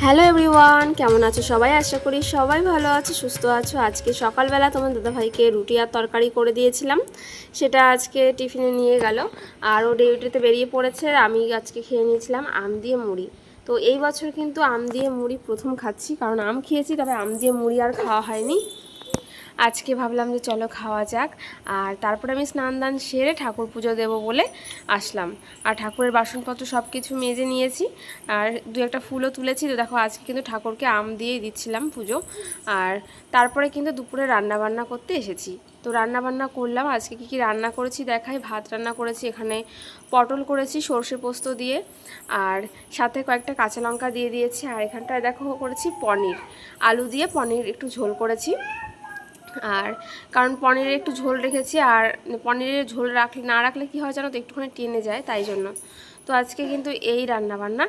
Hello everyone, কেমন আছো সবাই? আশা করি সবাই ভালো আছো, সুস্থ আছো। আজকে সকালবেলা তোমার দাদাভাইকে রুটি আর তরকারি করে দিয়েছিলাম, সেটা আজকে টিফিনে নিয়ে গেল আর ও ডিউটিতে বেরিয়ে পড়েছে। আমি আজকে খেয়ে নিয়েছিলাম আম দিয়ে মুড়ি। তো এই বছর কিন্তু আম দিয়ে মুড়ি প্রথম খাচ্ছি, কারণ আম খেয়েছি তবে আম দিয়ে মুড়ি আর খাওয়া হয়নি। আজকে ভাবলাম যে চলো খাওয়া যাক। আর তারপরে আমি স্নান দান সেরে ঠাকুর পুজো দেবো বলে আসলাম। আর ঠাকুরের বাসনপত্র সব কিছু মেজে নিয়েছি আর দু একটা ফুলও তুলেছি। তো দেখো আজকে কিন্তু ঠাকুরকে আম দিয়েই দিচ্ছিলাম পুজো। আর তারপরে কিন্তু দুপুরে রান্নাবান্না করতে এসেছি। তো রান্নাবান্না করলাম। আজকে কী কী রান্না করেছি দেখাই। ভাত রান্না করেছি, এখানে পটল করেছি সর্ষে পোস্ত দিয়ে, আর সাথে কয়েকটা কাঁচা লঙ্কা দিয়ে দিয়েছি। আর এখানটায় দেখো করেছি পনির, আলু দিয়ে পনির একটু ঝোল করেছি। আর কারণ পনিরের একটু ঝোল রেখেছি, আর পনিরের ঝোল না রাখলে কী হয় জানো তো, একটুখানি টেনে যায়, তাই জন্য। তো আজকে কিন্তু এই রান্নাবান্না।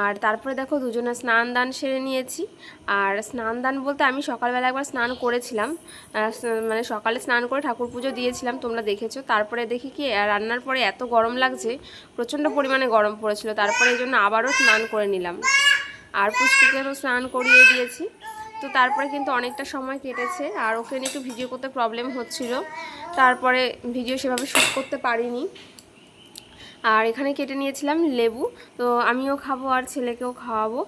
আর তারপরে দেখো দুজনে স্নান দান সেরে নিয়েছি। আর স্নান দান বলতে আমি সকালবেলা একবার স্নান করেছিলাম, মানে সকালে স্নান করে ঠাকুর পুজো দিয়েছিলাম, তোমরা দেখেছো। তারপরে দেখি কি রান্নার পরে এত গরম লাগছে, প্রচণ্ড পরিমাণে গরম পড়েছিল, তারপরে এই জন্য আবারও স্নান করে নিলাম। আর পুষ্পিকেরও স্নান করিয়ে দিয়েছি। তো তারপরে কিন্তু অনেকটা সময় কেটেছে, আর ওকে নিয়ে একটু ভিডিও করতে প্রবলেম হচ্ছিল, তারপরে ভিডিও সেভাবে শ্যুট করতে পারিনি। আর এখানে কেটে নিয়েছিলাম লেবু, তো আমিও খাবো আর ছেলেকেও খাওয়াবো।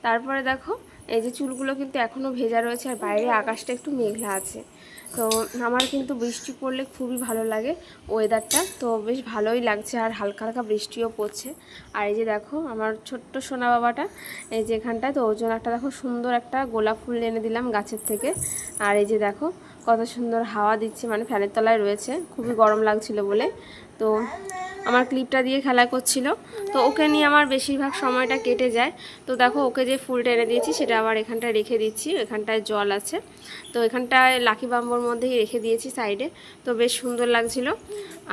তারপরে দেখো এই যে চুলগুলো কিন্তু এখনও ভেজা রয়েছে, আর বাইরে আকাশটা একটু মেঘলা আছে। তো আমার কিন্তু বৃষ্টি পড়লে খুবই ভালো লাগে ওয়েদারটা, তো বেশ ভালোই লাগছে, আর হালকা হালকা বৃষ্টিও পড়ছে। আর এই যে দেখো আমার ছোট্ট সোনা বাবাটা এই যে এখানটায়, তো ওর জন্য একটা দেখো সুন্দর একটা গোলাপ ফুল এনে দিলাম গাছের থেকে। আর এই যে দেখো কত সুন্দর হাওয়া দিচ্ছে, মানে ফ্যানের তলায় রয়েছে, খুবই গরম লাগছিল বলে। তো আমার ক্লিপটা দিয়ে খেলা করছিল, তো ওকে নিয়ে আমার বেশিরভাগ সময়টা কেটে যায়। তো দেখো ওকে যে ফুলটা এনে দিয়েছি সেটা আবার এখানটায় রেখে দিচ্ছি, এখানটায় জল আছে, তো এখানটায় লাকি বাম্বর মধ্যেই রেখে দিয়েছি সাইডে। তো বেশ সুন্দর লাগছিল।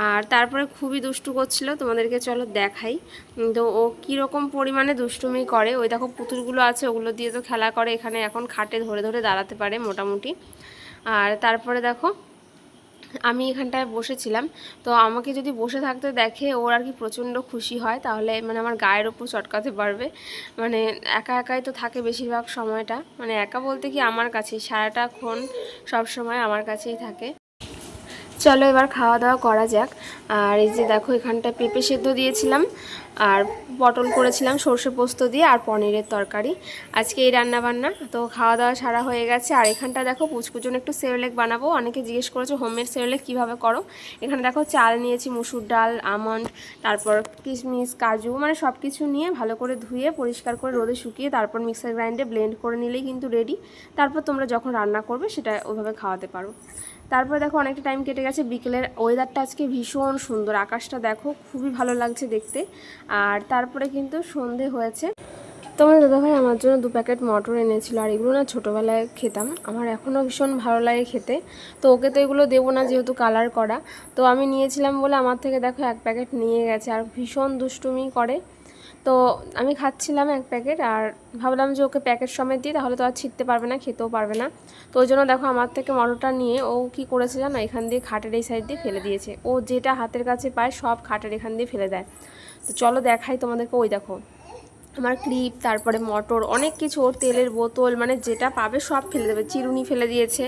আর তারপরে খুবই দুষ্টু করছিল, তোমাদেরকে চলো দেখাই। তো ও কীরকম পরিমাণে দুষ্টুমি করে, ওই দেখো পুতুলগুলো আছে ওগুলো দিয়ে তো খেলা করে, এখানে এখন খাটে ধরে ধরে দাঁড়াতে পারে মোটামুটি। আর তারপরে দেখো আমি এখানটায় বসেছিলাম, তো আমাকে যদি বসে থাকতে দেখে ওর আর কি প্রচণ্ড খুশি হয়, তাহলে মানে আমার গায়ের ওপর চটকাতে পারবে। মানে একা একাই তো থাকে বেশিরভাগ সময়টা, মানে একা বলতে কি আমার কাছেই সারাটাক্ষণ সব সময় আমার কাছেই থাকে। চলো এবার খাওয়া দাওয়া করা যাক। আর এই যে দেখো এখানটায় পেঁপে সেদ্ধ দিয়েছিলাম, আর পটল করেছিলাম সর্ষে পোস্ত দিয়ে, আর পনিরের তরকারি। আজকে এই রান্নাবান্না। তো খাওয়া দাওয়া সারা হয়ে গেছে। আর এখানটা দেখো পুচকুর জন্য একটু সেরেলেক বানাবো। অনেকে জিজ্ঞেস করেছো হোমমেড সেরেলেক কীভাবে করো। এখানে দেখো চাল নিয়েছি, মুসুর ডাল, আমন্ড, তারপর কিশমিশ, কাজু, মানে সব কিছু নিয়ে ভালো করে ধুয়ে পরিষ্কার করে রোদে শুকিয়ে তারপর মিক্সার গ্রাইন্ডে ব্লেন্ড করে নিলেই কিন্তু রেডি। তারপর তোমরা যখন রান্না করবে সেটা ওইভাবে খাওয়াতে পারো। তারপরে দেখো অনেকটা টাইম কেটে গেছে, বিকেলের ওয়েদারটা আজকে ভীষণ সুন্দর, আকাশটা দেখো খুবই ভালো লাগছে দেখতে। আর তারপরে কিন্তু সন্ধে হয়েছে। তোমার দাদাভাই আমার জন্য 2 প্যাকেট মটর এনেছিল, আর এগুলো না ছোটোবেলায় খেতাম, আমার এখনও ভীষণ ভালো লাগে খেতে। তো ওকে তো এগুলো দেবো না যেহেতু কালার করা, তো আমি নিয়েছিলাম বলে আমার থেকে দেখো 1 প্যাকেট নিয়ে গেছে, আর ভীষণ দুষ্টুমি করে। তো আমি খাচ্ছিলাম 1 প্যাকেট, আর ভাবলাম যে ওকে প্যাকেট সমেত দিই, তাহলে তো আর ছিঁড়তে পারবে না, খেতেও পারবে না। তো ওই জন্য দেখো আমার থেকে মটরটা নিয়ে ও কী করেছে জানো, এখান দিয়ে খাটের এই সাইড দিয়ে ফেলে দিয়েছে। ও যেটা হাতের কাছে পায় সব খাটের এখান দিয়ে ফেলে দেয়। তো চলো দেখাই তোমাদেরকে। ওই দেখো আমার ক্লিপ, তারপরে মটর, অনেক কিছু, ওর তেলের বোতল, মানে যেটা পাবে সব ফেলে দেবে, চিরুনি ফেলে দিয়েছে।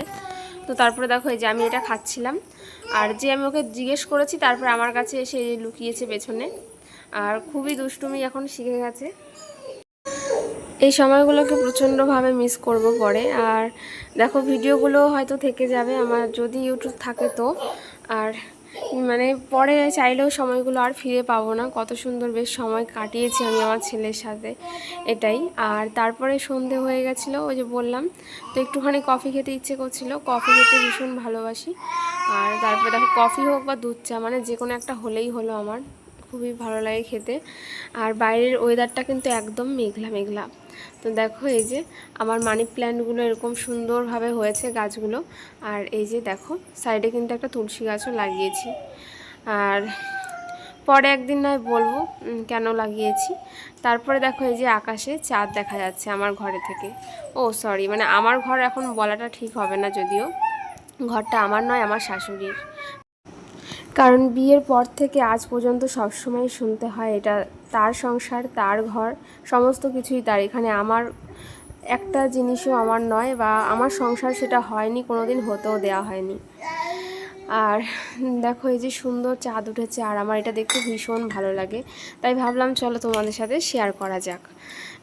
তো তারপরে দেখো এই যে আমি এটা খাচ্ছিলাম, আর যে আমি ওকে জিজ্ঞেস করেছি তারপরে আমার কাছে এসে লুকিয়েছে পেছনে। আর খুবই দুষ্টুমি এখন শিখে গেছে। এই সময়গুলোকে প্রচণ্ডভাবে মিস করব পরে। আর দেখো ভিডিওগুলো হয়তো থেকে যাবে আমার, যদি ইউটিউব থাকে তো। আর মানে পরে চাইলেও সময়গুলো আর ফিরে পাবো না। কত সুন্দর বেশ সময় কাটিয়েছি আমি আমার ছেলের সাথে, এটাই। আর তারপরে সন্ধে হয়ে গেছিলো, ওই যে বললাম, তো একটুখানি কফি খেতে ইচ্ছে করছিলো, কফি খেতে ভীষণ ভালোবাসি। আর তারপরে দেখো কফি হোক বা দুধ চা, মানে যে কোনো একটা হলেই হলো, আমার খুবই ভালো লাগে খেতে। আর বাইরের ওয়েদারটা কিন্তু একদম মেঘলা মেঘলা। তো দেখো এই যে আমার মানি প্ল্যান্টগুলো এরকম সুন্দরভাবে হয়েছে গাছগুলো। আর এই যে দেখো সাইডে কিন্তু একটা তুলসী গাছও লাগিয়েছি। আর পরে একদিন নয় বলবো কেন লাগিয়েছি। তারপরে দেখো এই যে আকাশে চাঁদ দেখা যাচ্ছে আমার ঘরে থেকে। ও সরি, মানে আমার ঘর এখন বলাটা ঠিক হবে না, যদিও ঘরটা আমার নয়, আমার শাশুড়ির। কারণ বিয়ের পর থেকে আজ পর্যন্ত সবসময় শুনতে হয় এটা তার সংসার, তার ঘর, সমস্ত কিছুই তার। এখানে আমার একটা জিনিসও আমার নয়, বা আমার সংসার সেটা হয়নি, কোনো দিন হতেও দেওয়া হয়নি। আর দেখো এই যে সুন্দর চাঁদ উঠেছে, আর আমার এটা দেখতে ভীষণ ভালো লাগে, তাই ভাবলাম চলো তোমাদের সাথে শেয়ার করা যাক।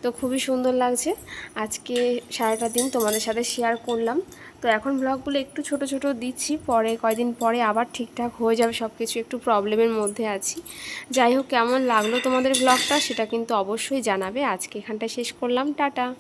তো খুবই সুন্দর লাগছে। আজকে সারাটা দিন তোমাদের সাথে শেয়ার করলাম। তো এখন ব্লগগুলো একটু ছোট ছোট দিচ্ছি, পরে কয়দিন পরে আবার ঠিকঠাক হয়ে যাবে সব কিছু, একটু প্রবলেমের মধ্যে আছি। যাই হোক, কেমন লাগলো তোমাদের ব্লগটা সেটা কিন্তু অবশ্যই জানাবে। আজকে এখানটায় শেষ করলাম, টাটা।